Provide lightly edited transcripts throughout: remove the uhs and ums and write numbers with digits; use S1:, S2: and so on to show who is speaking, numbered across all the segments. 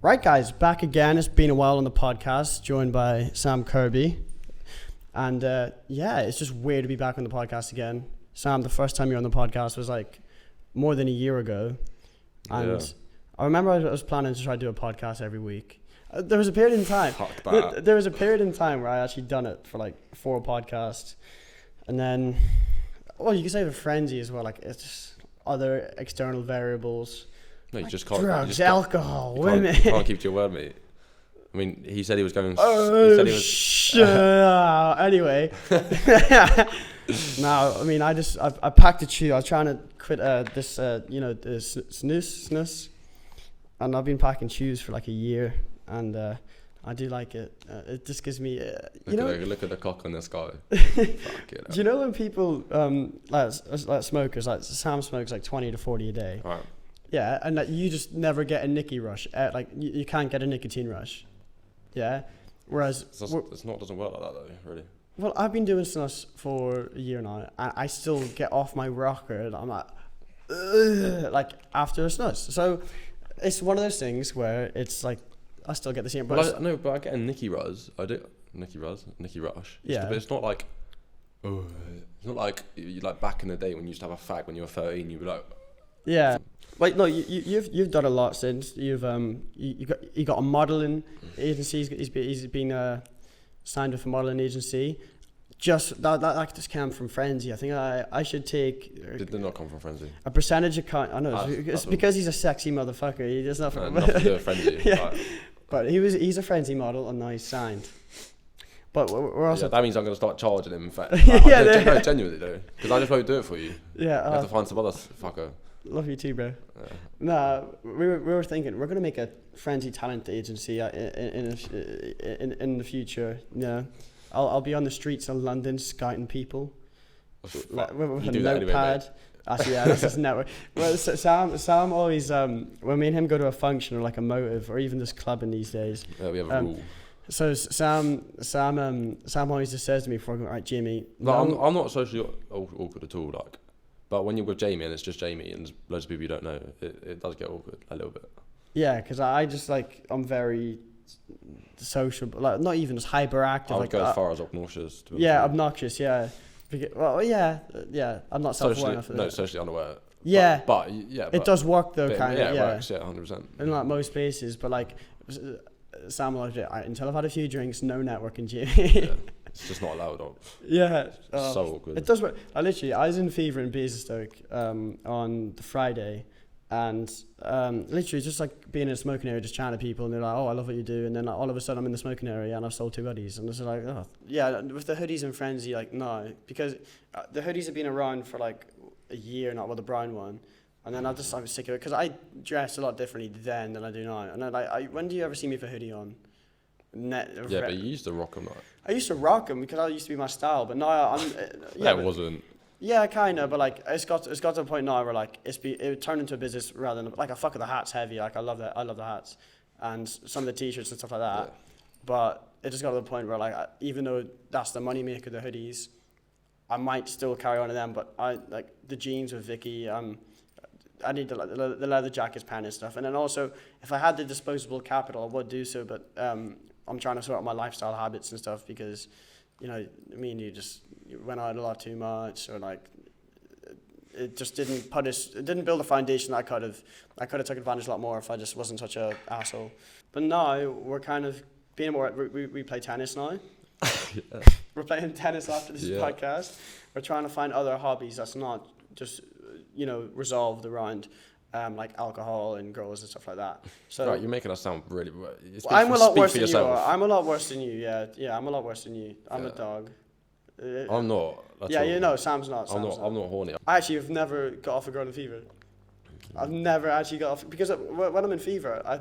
S1: Right, guys, back again. It's been a while on the podcast, joined by Sam Kirby. And it's just weird to be back on the podcast again. Sam, the first time you were on the podcast was like more than a year ago. And I remember I was planning to try to do a podcast every week. There was a period in time. There was a period in time where I actually done it for like 4 podcasts. And then, well, you can say the frenzy as well. Like, it's just other external variables.
S2: No, you
S1: like
S2: just can't.
S1: Drugs, alcohol, women.
S2: You can't keep to your word, mate. I mean, he said he was going.
S1: Anyway. No, I mean, I packed a chew. I was trying to quit this snus. And I've been packing chews for like a year. And I do like it. It just gives me,
S2: Look at the cock on the sky.
S1: Do you know when people, like smokers, like Sam smokes like 20 to 40 a day.
S2: Right.
S1: Yeah, and that you just never get a nicky rush. Like you can't get a nicotine rush. Yeah, whereas
S2: Doesn't work like that though, really.
S1: Well, I've been doing snus for a year now, and I still get off my rocker, and I'm like after a snus. So it's one of those things where it's like I still get the same.
S2: But I get a nicky rush. Nicky rush.
S1: Yeah,
S2: but it's not like. It's not like you like back in the day when you used to have a fag when you were 13. You'd be like.
S1: Yeah. Like no, you've done a lot since you got a modeling agency. He's been signed with a modeling agency. Just that just came from Frenzy. I think I should take.
S2: Did not come from Frenzy.
S1: A percentage account. I know it's because he's a sexy motherfucker. He does nothing.
S2: Nothing to do with Frenzy.
S1: Yeah.
S2: Right.
S1: But he's a Frenzy model and now he's signed. But we're also.
S2: Yeah, that means I'm going to start charging him. In fact,
S1: Yeah,
S2: genuinely though, because I just won't do it for you.
S1: Yeah.
S2: You have to find some other fucker.
S1: Love you too, bro.
S2: Yeah.
S1: Nah, we were thinking we're gonna make a Frenzy talent agency in the future. Yeah, I'll be on the streets of London scouting people with a notepad. Actually, yeah, this is network. Well, Sam always when me and him go to a function or like a motive or even just clubbing these days.
S2: Yeah, we have a rule.
S1: So Sam always just says to me before I go, right, Jamie.
S2: No, I'm not socially awkward at all. Like. But when you're with Jamie and it's just Jamie and there's loads of people you don't know, it does get awkward a little bit. Yeah,
S1: because I just like, I'm very social, but like not even as hyperactive.
S2: I would
S1: like,
S2: go as far as obnoxious.
S1: Yeah, obnoxious, yeah. Well, yeah, I'm not self-aware enough of that.
S2: No, socially unaware.
S1: Yeah.
S2: But
S1: it does work though, kind of.
S2: Yeah,
S1: it
S2: works, 100%.
S1: In like most places, but like, Sam will until I've had a few drinks, no networking, Jamie.
S2: Yeah. It's just not allowed on.
S1: Yeah.
S2: So awkward.
S1: It does work. I was in Fever in Basingstoke on the Friday, and literally just like being in a smoking area, just chatting to people, and they're like, "Oh, I love what you do," and then like, all of a sudden I'm in the smoking area and I've sold 2 hoodies, and it's like, oh, yeah. With the hoodies and Frenzy, like no, because the hoodies have been around for like a year, not with the brown one. And then I was sick of it because I dress a lot differently then than I do now. And then when do you ever see me with a hoodie on?
S2: But you used to rock them, like.
S1: I used to rock them because that used to be my style, but now I'm.
S2: Yeah, it wasn't.
S1: Yeah, kind of, but like it's got to a point now where like it turned into a business rather than like I fuck with the hats heavy. Like I love the hats and some of the t-shirts and stuff like that. Yeah. But it just got to the point where like even though that's the money maker, the hoodies, I might still carry on to them. But I like the jeans with Vicky. I need the leather jackets, pants and stuff. And then also, if I had the disposable capital, I would do so. But I'm trying to sort out my lifestyle habits and stuff because, me and you went out a lot too much, or like it just didn't build a foundation that I could have took advantage a lot more if I just wasn't such a asshole. But now we're kind of being more. We play tennis now. Yeah. We're playing tennis after this podcast. We're trying to find other hobbies that's not just resolved around like alcohol and girls and stuff like that. So
S2: right, you're making us sound really.
S1: I'm a lot worse than you are. I'm a lot worse than you. Yeah, I'm a lot worse than you. I'm a dog.
S2: I'm not.
S1: Sam's not.
S2: I'm not horny.
S1: I actually have never got off a girl in Fever. I've never actually got off because when I'm in Fever, I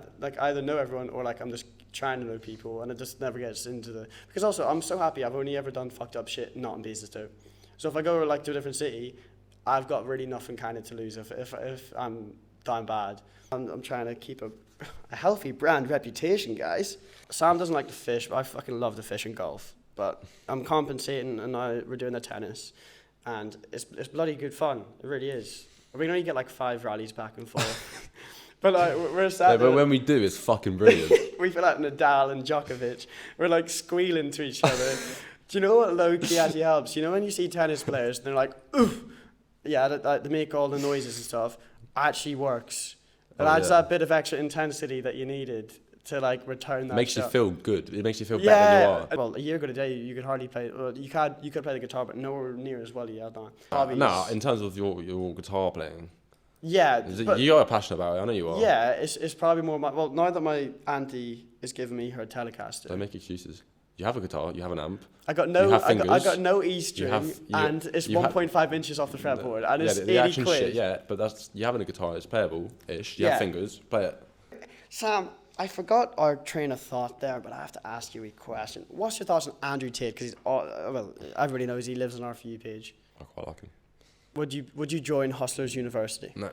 S1: either know everyone or like I'm just trying to know people, and it just never gets into the. Because also I'm so happy I've only ever done fucked up shit not in Basingstoke. So if I go like to a different city, I've got really nothing kind of to lose if I'm down bad. I'm trying to keep a healthy brand reputation, guys. Sam doesn't like to fish, but I fucking love to fish and golf. But I'm compensating, and now we're doing the tennis, and it's bloody good fun. It really is. We can only get like 5 rallies back and forth. But like we're
S2: Yeah,
S1: sat
S2: but
S1: there,
S2: when we do, it's fucking brilliant.
S1: we feel like Nadal and Djokovic. We're like squealing to each other. Do you know what low key actually helps? You know when you see tennis players and they're like, oof, yeah, they make all the noises and stuff. Actually works. It adds that bit of extra intensity that you needed to like return that.
S2: It makes
S1: shot.
S2: you feel good. It makes you feel better than you are.
S1: Well, a year ago today, you could hardly play. Well, you could play the guitar, but nowhere near as well. You had on.
S2: No, in terms of your guitar playing.
S1: Yeah,
S2: You are passionate about it. I know you are.
S1: Yeah, it's probably more. Well, now that my auntie is giving me her Telecaster.
S2: Don't make excuses. You have a guitar. You have an amp.
S1: I got no. I got no E string, and it's 1.5 inches off the fretboard, and it's 80 quid.
S2: Shit, yeah, but that's you having a guitar. It's playable-ish. You have fingers. Play it.
S1: Sam, I forgot our train of thought there, but I have to ask you a question. What's your thoughts on Andrew Tate? Because well, everybody knows he lives on our For You page.
S2: I quite like him.
S1: Would you join Hustlers University?
S2: No.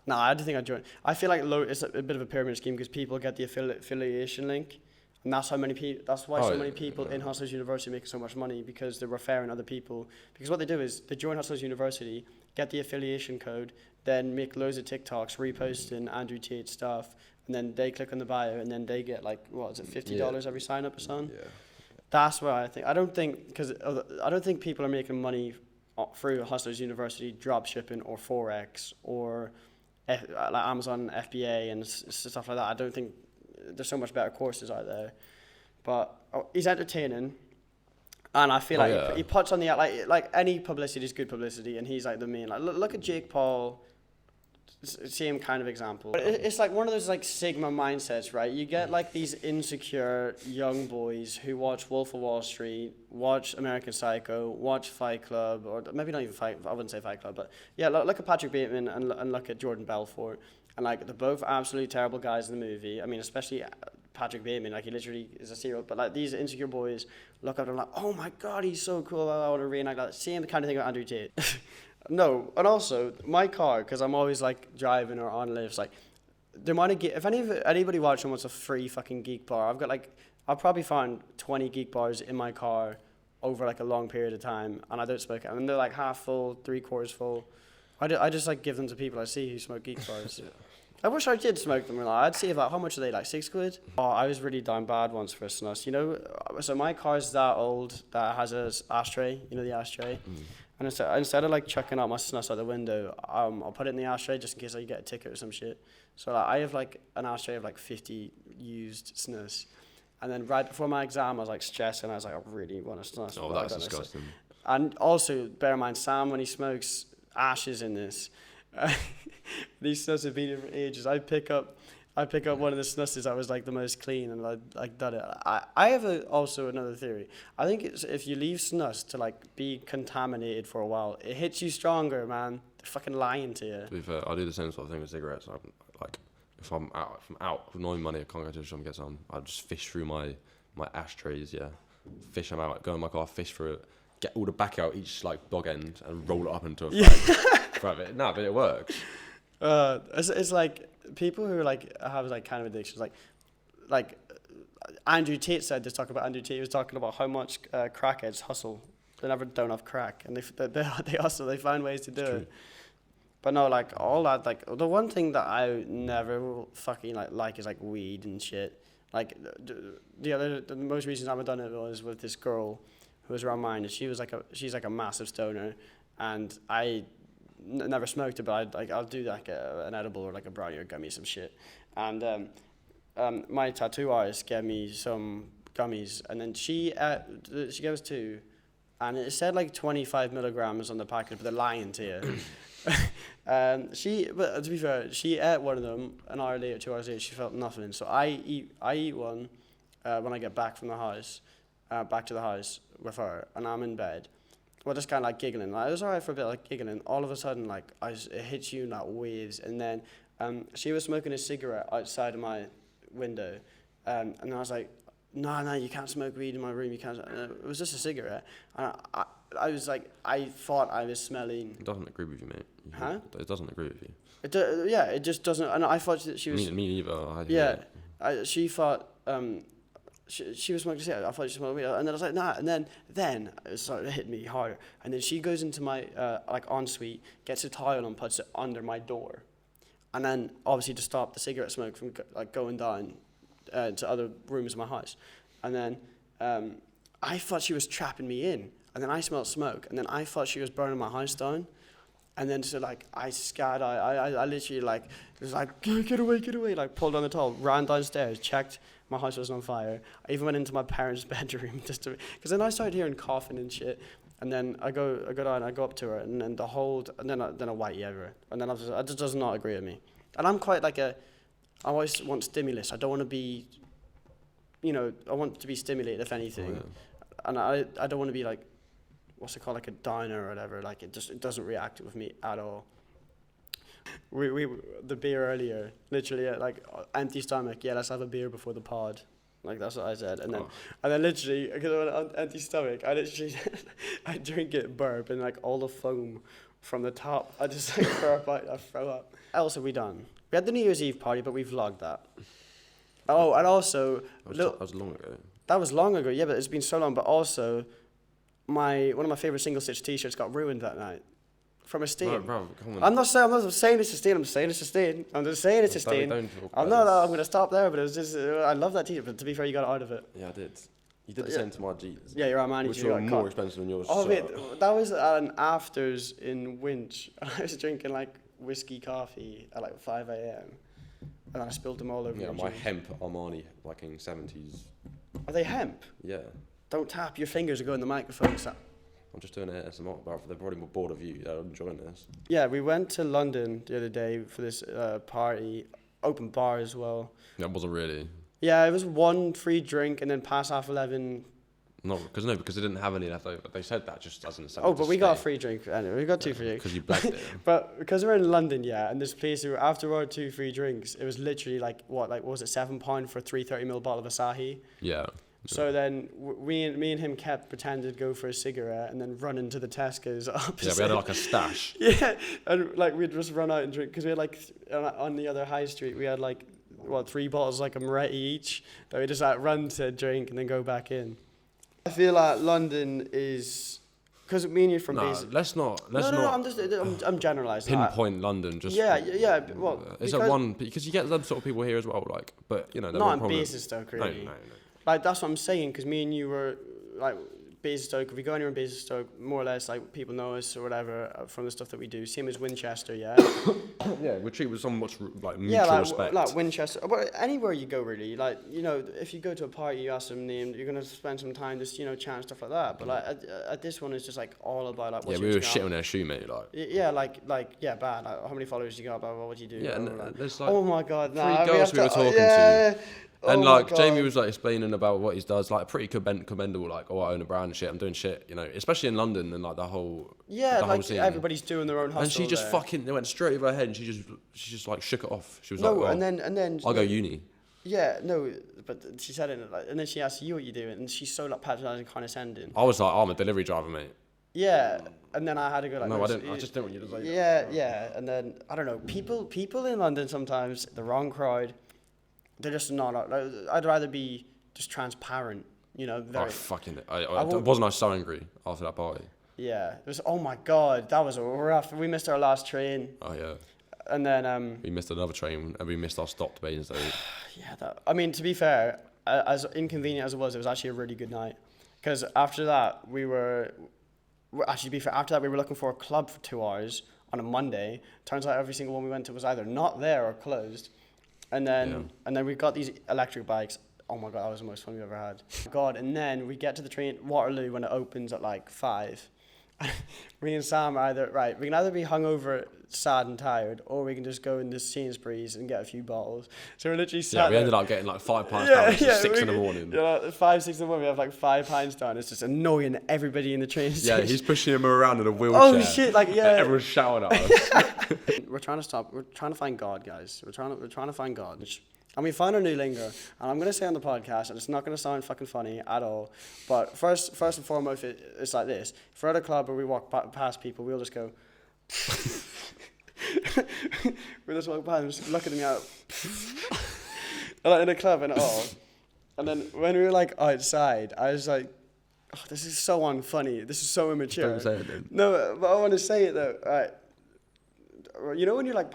S1: No, I don't think I'd join. I feel like it's a bit of a pyramid scheme because people get the affiliation link, and that's how many people. That's why so many people in Hustlers University make so much money because they're referring other people. Because what they do is they join Hustlers University, get the affiliation code, then make loads of TikToks reposting Andrew Tate stuff, and then they click on the bio, and then they get like what is it, $50 every sign up or something? Yeah. That's what I think. I don't think people are making money through Hustlers University drop shipping or Forex or like Amazon FBA and stuff like that. I don't think there's so much better courses out there. But he's entertaining, and I feel like he puts on the like any publicity is good publicity, and he's like the main. Like look at Jake Paul. Same kind of example. It's like one of those like Sigma mindsets, right? You get like these insecure young boys who watch Wolf of Wall Street, watch American Psycho, watch Fight Club, or maybe not even Fight. I wouldn't say Fight Club, but yeah, look at Patrick Bateman and look at Jordan Belfort, and like they're both absolutely terrible guys in the movie. I mean, especially Patrick Bateman, like he literally is a serial. But like these insecure boys look up and like, oh my god, he's so cool. I want to reenact that. Same kind of thing with Andrew Tate. No, and also my car, because I'm always like driving or on lifts. Like, the amount of if anybody watching wants a free fucking geek bar, I've probably found 20 geek bars in my car over like a long period of time, and I don't smoke it. I mean, they're like half full, 3/4 full. I just like give them to people I see who smoke geek bars. Yeah. I wish I did smoke them. Like, I'd see like how much are they, like 6 quid? Oh, I was really down bad once for a snus. You know, so my car's that old that has a ashtray. You know the ashtray. And instead of like chucking out my snus out the window, I'll put it in the ashtray just in case I get a ticket or some shit. So like, I have like an ashtray of like 50 used snus. And then right before my exam, I was like stressing. I was like, I really want a snus.
S2: Oh, that's disgusting.
S1: And also, bear in mind, Sam, when he smokes, ashes in this. These snus have been here for ages. I pick up one of the snusses that was like the most clean, and I like done it. I have also another theory. I think it's if you leave snus to like be contaminated for a while, it hits you stronger, man. They're fucking lying to you.
S2: To be fair, I do the same sort of thing with cigarettes. I'm like, if I'm out with no money, I can't go to the shop and get some. I just fish through my ashtrays, fish them out, go in my car, fish through it, get all the back out each like dog end, and roll it up into a fag. No, but it works.
S1: It's like people who like have like kind of addictions, like Andrew Tate said. Just talk about Andrew Tate. He was talking about how much crackheads hustle. They never don't have crack, and they hustle. They find ways to do it. But no, like all that, like the one thing that I never fucking like is like weed and shit. Like the most recent time I done it was with this girl who was around mine, and she's like a massive stoner, and I never smoked it, but I'll do like an edible or like a brownie or gummy, some shit. And my tattoo artist gave me some gummies, and then she gave us 2, and it said like 25 milligrams on the packet, but they're lying to you. But to be fair, she ate one of them. An hour later, 2 hours later, she felt nothing. So I eat one when I get back from the house, back to the house with her, and I'm in bed. Well, just kind of like giggling. Like, it was alright for a bit, like giggling. All of a sudden, like it hits you in like waves, and then she was smoking a cigarette outside of my window, and I was like, no, you can't smoke weed in my room. You can't. It was just a cigarette, and I was like, I thought I was smelling.
S2: It doesn't agree with you, mate.
S1: Huh?
S2: It doesn't agree with you.
S1: It just doesn't. And I thought that she was.
S2: Me neither.
S1: She thought. She was smoking a cigarette. I thought she smelled weed, and then I was like, nah. And then it started to hit me harder. And then she goes into my like ensuite, gets a towel and puts it under my door. and then obviously to stop the cigarette smoke from going down to other rooms of my house. And then I thought she was trapping me in, and then I smelled smoke, and then I thought she was burning my house down. And then so like I scared, I literally like was like get away, like pulled on the towel, ran downstairs, checked my house wasn't on fire. I even went into my parents' bedroom just to, because then I started hearing coughing and shit. And then I go down, I go up to her, and then then a whitey everywhere. And then I just does not agree with me. And I'm quite like I always want stimulus. I don't want to be, I want to be stimulated if anything.
S2: Oh, yeah.
S1: And I don't want to be like, what's it called, like a downer or whatever. Like it doesn't react with me at all. We the beer earlier, literally like empty stomach. Yeah, let's have a beer before the pod. Like that's what I said, and then literally because I went on empty stomach, I literally I drink it, burp, and like all the foam from the top, I just like burp out, I throw up. What else have we done? We had the New Year's Eve party, but we vlogged that. Oh, and also
S2: that was long ago.
S1: That was long ago, yeah, but it's been so long. But also, one of my favorite single stitch T-shirts got ruined that night. From a stain.
S2: Bro, come on.
S1: I'm not saying it's a stain. I'm saying it's a stain. I'm just saying it's a stain. I'm going to stop there, but it was just, I love that T-shirt, but to be fair, you got it out of it.
S2: Yeah, I did. You did the same to my jeans.
S1: Yeah, your Armani
S2: which were more expensive than yours.
S1: Oh, wait, that was at an afters in Winch. I was drinking, like, whiskey coffee at, like, 5 a.m. And I spilled them all over
S2: my jeans. Hemp Armani, like in 70s.
S1: Are they hemp?
S2: Yeah.
S1: Don't tap your fingers or go in the microphone.
S2: I'm just doing ASMR, bro. They're probably more bored of you. They're enjoying this.
S1: Yeah, we went to London the other day for this party, open bar as well.
S2: That wasn't really.
S1: Yeah, it was one free drink and then past half 11.
S2: No, because they didn't have any left over. They said that just as an incentive.
S1: Oh, but we got a free drink anyway. We got two free drinks.
S2: Because you blacked it.
S1: But because we're in London, yeah, and this place, after our 2 free drinks, it was literally like, what was it, £7 for a 330ml bottle of Asahi?
S2: Yeah.
S1: So then me and him kept pretending to go for a cigarette and then run into the Tesco's opposite.
S2: Yeah, we had like a stash.
S1: Yeah, and like we'd just run out and drink because we had like on the other high street we had like 3 bottles like a Moretti each that we just like run to drink and then go back in. I feel like London is because me and you from basic.
S2: Let's not.
S1: I'm generalising.
S2: Pinpoint London. Just
S1: yeah. Well,
S2: it's a one because you get them sort of people here as well. Like, but
S1: not in Basingstoke really.
S2: No.
S1: Like, that's what I'm saying, because me and you were, like, Basingstoke. If we go anywhere in Basingstoke, more or less, like, people know us or whatever from the stuff that we do. Same as Winchester, yeah?
S2: Yeah, we treat with so much, like, mutual respect.
S1: Like Winchester. But anywhere you go, really. Like, if you go to a party, you ask them name, you're going to spend some time just, chat and stuff like that. But, like, at this one, it's just, like, all about, like, what's
S2: we were shit on their shoe, mate, like.
S1: Yeah, bad. Like, how many followers you got, blah, blah, what do you do?
S2: Yeah,
S1: blah, blah,
S2: and
S1: blah.
S2: there's, like,
S1: oh, my God.
S2: 3 girls we were talking to.
S1: Yeah.
S2: And like Jamie was like explaining about what he does, like pretty commendable. Like, I own a brand and shit. I'm doing shit, especially in London and like the whole whole scene.
S1: Everybody's doing their own hustle.
S2: And she just they went straight over her head, and she just like shook it off. She was like,
S1: and then
S2: I'll go uni.
S1: Yeah, no, but she said it like, and then she asked you what you do, and she's so like patronising, condescending.
S2: I was like, I'm a delivery driver, mate.
S1: Yeah, and then I had to go like.
S2: No, I didn't. I just didn't want you to say.
S1: Yeah, and then I don't know. People in London sometimes the wrong crowd. They're just not. I'd rather be just transparent, Very.
S2: Wasn't I so angry after that party?
S1: Yeah, it was. Oh my God, that was rough. We missed our last train.
S2: Oh yeah.
S1: And then
S2: we missed another train, and we missed our stop to Basingstoke.
S1: Yeah, to be fair, as inconvenient as it was actually a really good night. Because after that, after that, we were looking for a club for 2 hours on a Monday. Turns out every single one we went to was either not there or closed. And then we got these electric bikes. Oh my God, that was the most fun we ever had. God, and then we get to the train Waterloo when it opens at like 5. Me and Sam are we can either be hungover, sad and tired, or we can just go into Sainsbury's and get a few bottles. So we're literally sat
S2: we ended up getting like £5 down at 6 in the morning.
S1: Yeah, 5, 6 in the morning, we have like £5 down. It's just annoying everybody in the train station.
S2: Yeah, he's pushing him around in a wheelchair.
S1: Oh shit, like yeah.
S2: And everyone's shouting at us.
S1: We're trying to find God, guys. We're trying to find God. And we found our new lingo, and I'm going to say on the podcast, and it's not going to sound fucking funny at all, but first and foremost, it's like this. If we're at a club where we walk past people, we'll just go, we'll just walk by them, just looking at me out, like in a club and all. And then when we were like outside, I was like, oh, this is so unfunny, this is so immature.
S2: Don't say it then.
S1: No, but I want to say it though. All right. you know when you're like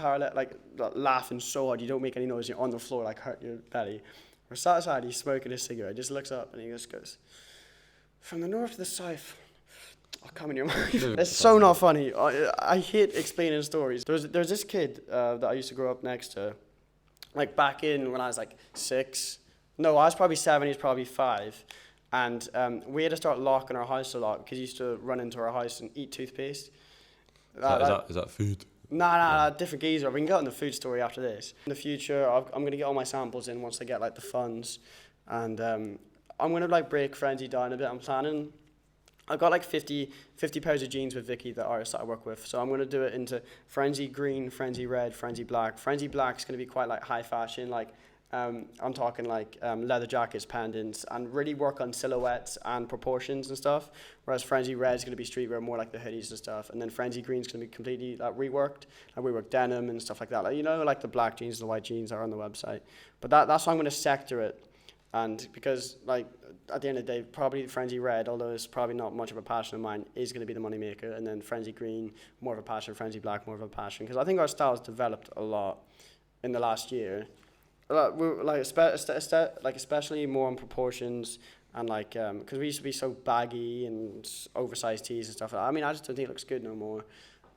S1: laughing so hard you don't make any noise, you're on the floor like hurt your belly. We're sat aside, he's smoking a cigarette, just looks up and he just goes, from the north to the south, I'll come in your mind. It's so not funny. I hate explaining stories. There's this kid that I used to grow up next to, like back in when I was like 6. No, I was probably 7, he was probably 5. And we had to start locking our house a lot because he used to run into our house and eat toothpaste.
S2: Is that food?
S1: Nah, different geezer. We can get on the food story after this. In the future, I'm going to get all my samples in once I get like the funds. And I'm going to like break Frenzy down a bit. I'm planning. I've got like 50 pairs of jeans with Vicky, the artist that I work with. So I'm going to do it into Frenzy Green, Frenzy Red, Frenzy Black. Frenzy Black is going to be quite like high fashion, like I'm talking like leather jackets, pendants, and really work on silhouettes and proportions and stuff. Whereas Frenzy Red is going to be streetwear, more like the hoodies and stuff. And then Frenzy Green is going to be completely like reworked, and reworked denim and stuff like that. Like, you know, like the black jeans and the white jeans are on the website. But that's how I'm going to sector it. And because like at the end of the day, probably Frenzy Red, although it's probably not much of a passion of mine, is going to be the money maker. And then Frenzy Green, more of a passion. Frenzy Black, more of a passion. Because I think our style's developed a lot in the last year. Like especially more on proportions and like because we used to be so baggy and oversized tees and stuff. I mean, I just don't think it looks good no more.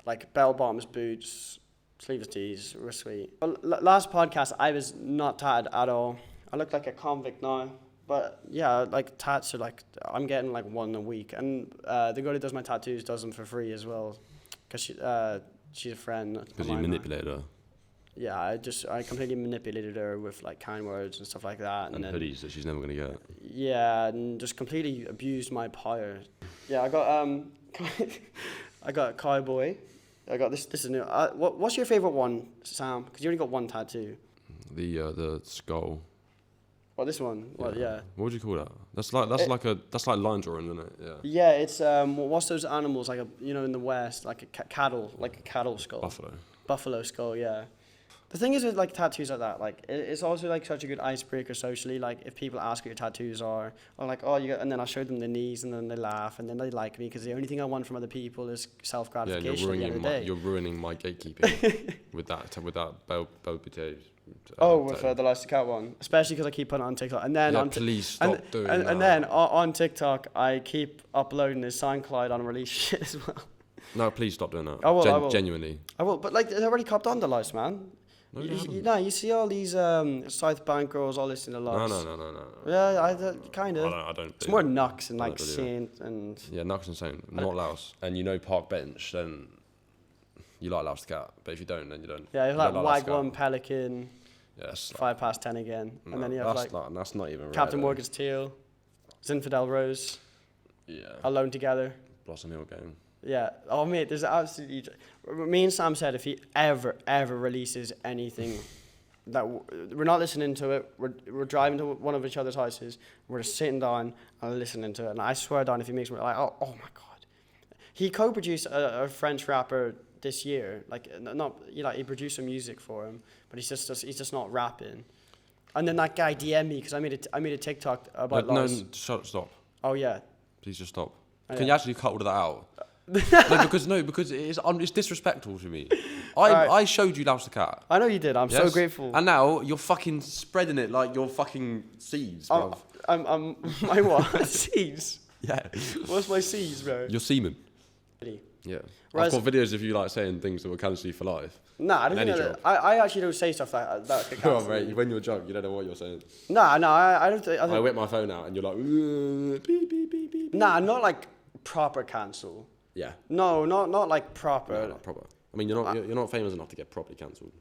S1: Like bell bottoms, boots, sleeveless tees were sweet. Well, last podcast I was not tatted at all. I look like a convict now. But yeah, like tats are like I'm getting like one a week, and the girl who does my tattoos does them for free as well, because she's a friend.
S2: Because you manipulate her.
S1: Yeah, I completely manipulated her with like kind words and stuff like that.
S2: And then, hoodies that she's never gonna get.
S1: Yeah, and just completely abused my power. Yeah, I got I got a cowboy. I got this is new. What's your favorite one, Sam? Because you only got one tattoo.
S2: The skull.
S1: Well, this one.
S2: Yeah.
S1: Well, yeah.
S2: What would you call that? That's like line drawing, isn't it? Yeah.
S1: Yeah, it's what's those animals like in the West like a cattle skull. Buffalo skull, yeah. The thing is with like tattoos like that, like it's also like such a good icebreaker socially. Like if people ask what your tattoos are, I'm like, oh, and then I show them the knees, and then they laugh, and then they like me because the only thing I want from other people is self gratification.
S2: Yeah, you're ruining my gatekeeping with that bel bouteille.
S1: With the Lice Cat one, especially because I keep putting it on TikTok, and then
S2: please stop doing that.
S1: And then on TikTok, I keep uploading his SoundCloud on release shit as well.
S2: No, please stop doing that.
S1: I will.
S2: Genuinely.
S1: I will, but like, it's already copped on the Lice, man. No, you see all these South Bank girls all listening to Lice.
S2: No.
S1: Yeah, kind of.
S2: I don't.
S1: It's more Nux and like Saint and.
S2: Yeah, Nux and Saint, not Louse. And you know Park Bench, then you like Louse the Cat. But if you don't, then you don't.
S1: Yeah, you like Wagwan, Pelican.
S2: Yes.
S1: 5 past 10 again, and then you have
S2: that's not even
S1: Captain
S2: right,
S1: Morgan's Teal, Zinfandel Rose.
S2: Yeah.
S1: Alone Together.
S2: Blossom Hill Game.
S1: Yeah. Oh mate, there's absolutely. Me and Sam said if he ever releases anything, that we're not listening to it. We're driving to one of each other's houses. We're just sitting down and listening to it. And I swear down, if he makes me like, oh my god, he co-produced a French rapper this year. Like he produced some music for him, but he's just not rapping. And then that guy DM'd me because I made a TikTok about Lost.
S2: No, stop.
S1: Oh yeah.
S2: Please just stop.
S1: Oh,
S2: Can you actually cut all of that out? because it's disrespectful to me. I showed you Louse the Cat.
S1: I know you did. I'm so grateful.
S2: And now you're fucking spreading it like you're fucking seeds, bro.
S1: My what? Seeds?
S2: Yeah.
S1: What's my seeds, bro?
S2: Your semen. Yeah. I've got videos of you like saying things that will cancel you for life.
S1: Nah, I don't think that. I actually don't say stuff like that.
S2: Come on, mate. When you're drunk, you don't know what you're saying.
S1: Nah, I don't think.
S2: I whip my phone out and you're like, beep, beep, beep, beep.
S1: Nah, not like proper cancel.
S2: Yeah.
S1: No, not like proper.
S2: No, not proper. I mean, you're not famous enough to get properly cancelled.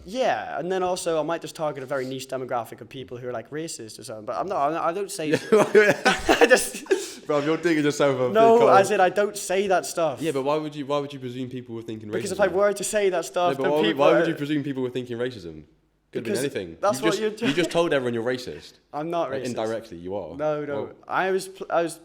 S1: Yeah, and then also I might just target a very niche demographic of people who are like racist or something. But I don't say. I just.
S2: Bro, you're digging yourself up.
S1: No, I said I don't say that stuff.
S2: Yeah, but why would you presume people were thinking racism?
S1: Because if I were to say that stuff,
S2: then people. Why would you presume people were thinking racism? Could have been anything.
S1: That's
S2: you just told everyone you're racist.
S1: I'm not racist.
S2: Indirectly, you are.
S1: No. Well, I was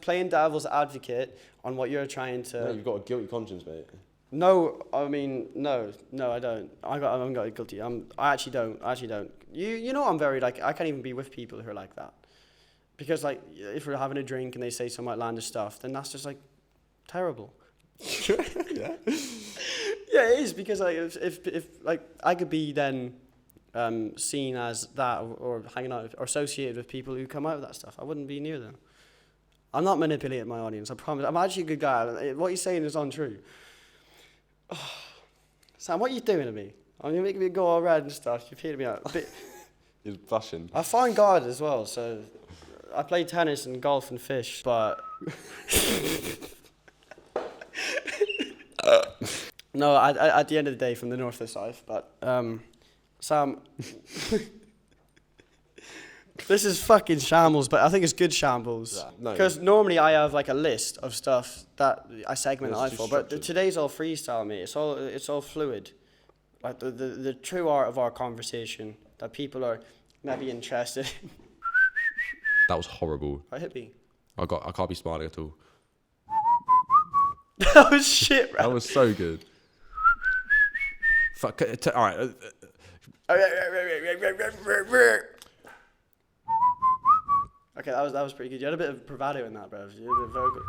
S1: playing devil's advocate on what you're trying to.
S2: No, you've got a guilty conscience, mate.
S1: No, I mean no, I don't. I haven't got a guilty. I actually don't. You know I'm very like I can't even be with people who are like that, because like if we're having a drink and they say some outlandish stuff, then that's just like terrible.
S2: Yeah.
S1: Yeah, it is because like if like I could be then seen as that or hanging out or associated with people who come out with that stuff, I wouldn't be near them. I'm not manipulating my audience. I promise. I'm actually a good guy. What you're saying is untrue. Oh, Sam, what are you doing to me? You're making me go all red and stuff. You're feeling me out.
S2: He's blushing.
S1: I find God as well, so I play tennis and golf and fish, but no, at the end of the day, from the north to the south. But Sam, this is fucking shambles, but I think it's good shambles. Because normally I have like a list of stuff that I segment out for, but today's all freestyle, mate. It's all fluid. Like the true art of our conversation that people are maybe interested in.
S2: That was horrible.
S1: I hit me.
S2: I can't be smiling at all.
S1: That was shit, bro.
S2: That was so good. Fuck. All right.
S1: Okay, that was pretty good. You had a bit of bravado in that, bro. You had a bit of vocal.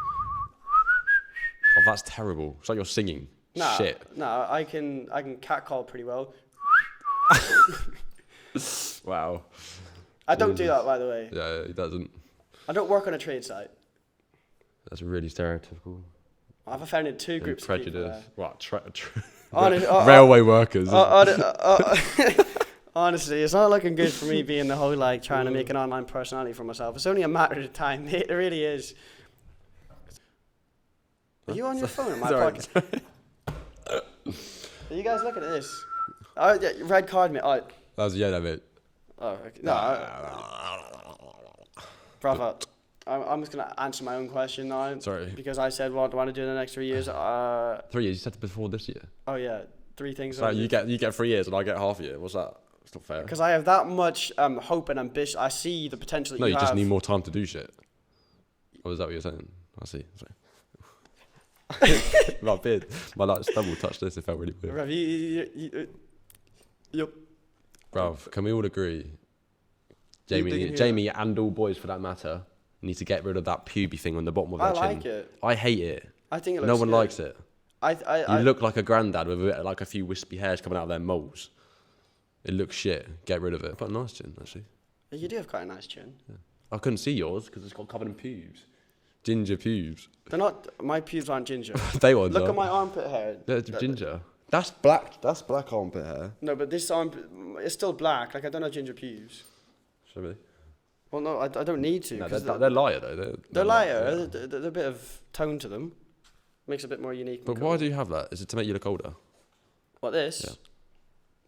S2: Oh, that's terrible. It's like you're singing.
S1: Nah,
S2: Shit.
S1: Nah, I can catcall pretty well.
S2: Wow.
S1: I don't do that, by the way.
S2: Yeah, he doesn't.
S1: I don't work on a trade site.
S2: That's really stereotypical.
S1: I've offended two groups of people.
S2: Prejudice. What?
S1: Railway
S2: workers.
S1: Honestly, it's not looking good for me being the whole like trying to make an online personality for myself. It's only a matter of time. It really is. Are you on your phone in my pocket? Are you guys looking at this? Oh, yeah, red card, mate. Oh.
S2: That was mate.
S1: Oh, okay. No. Bravo. I'm just going to answer my own question now.
S2: Sorry.
S1: Because I said, what do I want to do in the next 3 years?
S2: 3 years? You said before this year.
S1: Oh, yeah. 3 things.
S2: So you get 3 years and I get half a year. What's that? It's not fair.
S1: Because I have that much hope and ambition. I see the potential that
S2: no,
S1: you have.
S2: just need more time to do shit. Or is that what you're saying? I see. My beard. My double touched this. It felt really weird.
S1: Bruv, yep.
S2: Bruv, can we all agree? Jamie and all boys for that matter need to get rid of that puby thing on the bottom of their chin. I like it. I hate it.
S1: I think it looks
S2: no one
S1: good.
S2: likes it. You look like a granddad with like a few wispy hairs coming out of their moles. It looks shit. Get rid of it. Quite a nice chin, actually.
S1: You do have quite a nice chin.
S2: Yeah. I couldn't see yours because it's got covered in pubes. Ginger pubes.
S1: They're not. My pubes aren't ginger.
S2: They are.
S1: Look at my armpit hair.
S2: They're ginger. That's black. That's black armpit hair.
S1: No, but this armpit, it's still black. Like I don't have ginger pubes.
S2: Show me.
S1: Well, no, I don't need to.
S2: No, they're liar though.
S1: They're liar. Yeah. There's a bit of tone to them. Makes it a bit more unique.
S2: But why do you have that? Is it to make you look older?
S1: What, this?
S2: Yeah.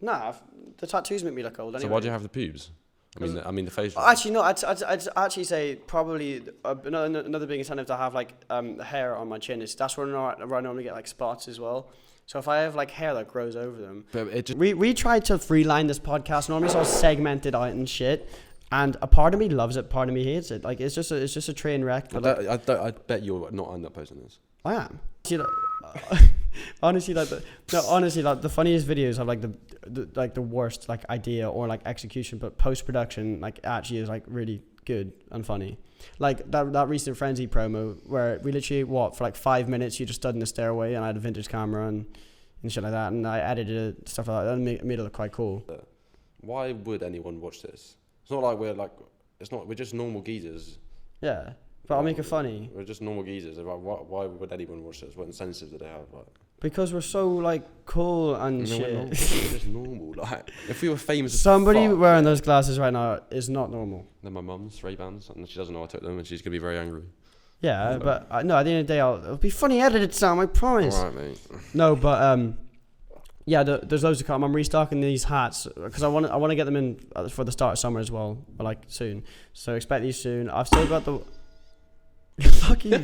S1: Nah, the tattoos make me look old anyway.
S2: So why do you have the pubes? I mean the facial.
S1: Actually, no. I'd actually say probably another big incentive to have like hair on my chin is that's where I normally get like spots as well. So if I have like hair that grows over them, but we tried to freeline this podcast. Normally it's all segmented out and shit. And a part of me loves it, part of me hates it. Like it's just a train wreck.
S2: I bet you're not end up posting this.
S1: I am. Honestly, the funniest videos have like the worst like idea or like execution, but post production like actually is like really good and funny. Like that recent Frenzy promo where we literally for like 5 minutes you just stood in the stairway and I had a vintage camera and shit like that, and I edited it, stuff like that, and made it look quite cool.
S2: Why would anyone watch this? It's not like we're just normal geezers.
S1: Yeah. But I'll make it funny.
S2: We're just normal geezers. Why would anyone watch this? What incentives do they have? Like?
S1: Because we're so like cool and shit.
S2: We're just normal. Like if we were famous.
S1: Somebody wearing those glasses right now is not normal.
S2: They're my mum's Ray-Bans, and she doesn't know I took them, and she's gonna be very angry.
S1: Yeah, but no. At the end of the day, it'll be funny edited, Sam. I promise.
S2: All right, mate.
S1: No, but yeah, there's loads to come. I'm restocking these hats because I want to get them in for the start of summer as well, like soon. So expect these soon. I've still got the. Fuck you.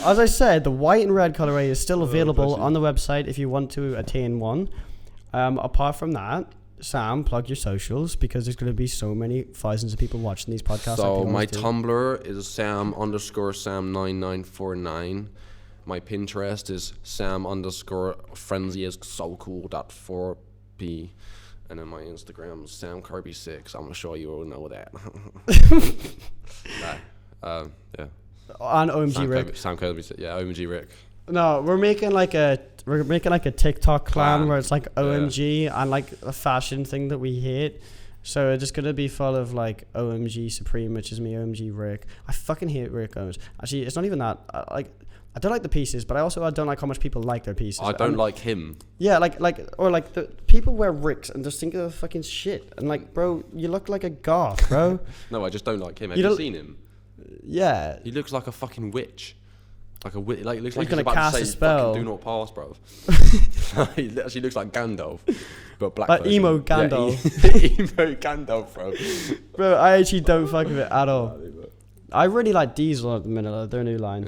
S1: As I said, the white and red colorway is still available on the website if you want to attain one. Apart from that, Sam, plug your socials because there's going to be so many thousands of people watching these podcasts.
S2: So my Tumblr is Sam_Sam9949. My Pinterest is Sam_Frenzy is so cool.4p. And then my Instagram is SamKirby6. I'm sure you all know that. Yeah.
S1: And OMG Rick.
S2: Sam Kirby, yeah, OMG Rick.
S1: No, we're making like a TikTok clan where it's like OMG and like a fashion thing that we hate. So it's just gonna be full of like OMG Supreme, which is me, OMG Rick. I fucking hate Rick Owens. Actually, it's not even that. I don't like the pieces, but I don't like how much people like their pieces.
S2: I don't like him.
S1: Yeah, like the people wear Ricks and just think they're fucking shit. And like, bro, you look like a goth, bro.
S2: No, I just don't like him. Have you seen him?
S1: Yeah.
S2: He looks like a fucking witch. Like a witch. Like looks
S1: He's
S2: like
S1: gonna
S2: he's about
S1: cast
S2: to
S1: a
S2: say
S1: spell.
S2: fucking do not pass, bro. He actually looks like Gandalf, but black.
S1: Like
S2: version.
S1: emo Gandalf.
S2: Yeah, emo Gandalf, bro.
S1: Bro, I actually don't fuck with it at all. I really like Diesel at the minute. Like, their new line.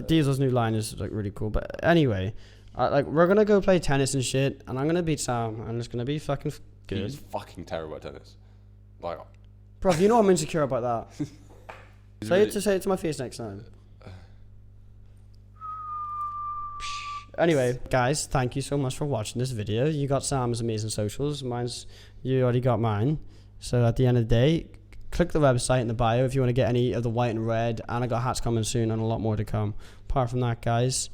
S1: Diesel's new line is like really cool. But anyway, we're gonna go play tennis and shit, and I'm gonna beat Sam, and it's gonna be fucking good.
S2: He's fucking terrible at tennis. Like,
S1: bro, you know I'm insecure about that. Say it to my face next time. Anyway, guys, thank you so much for watching this video. You got Sam's amazing socials. You already got mine. So at the end of the day, click the website in the bio if you want to get any of the white and red. And I got hats coming soon and a lot more to come. Apart from that, guys.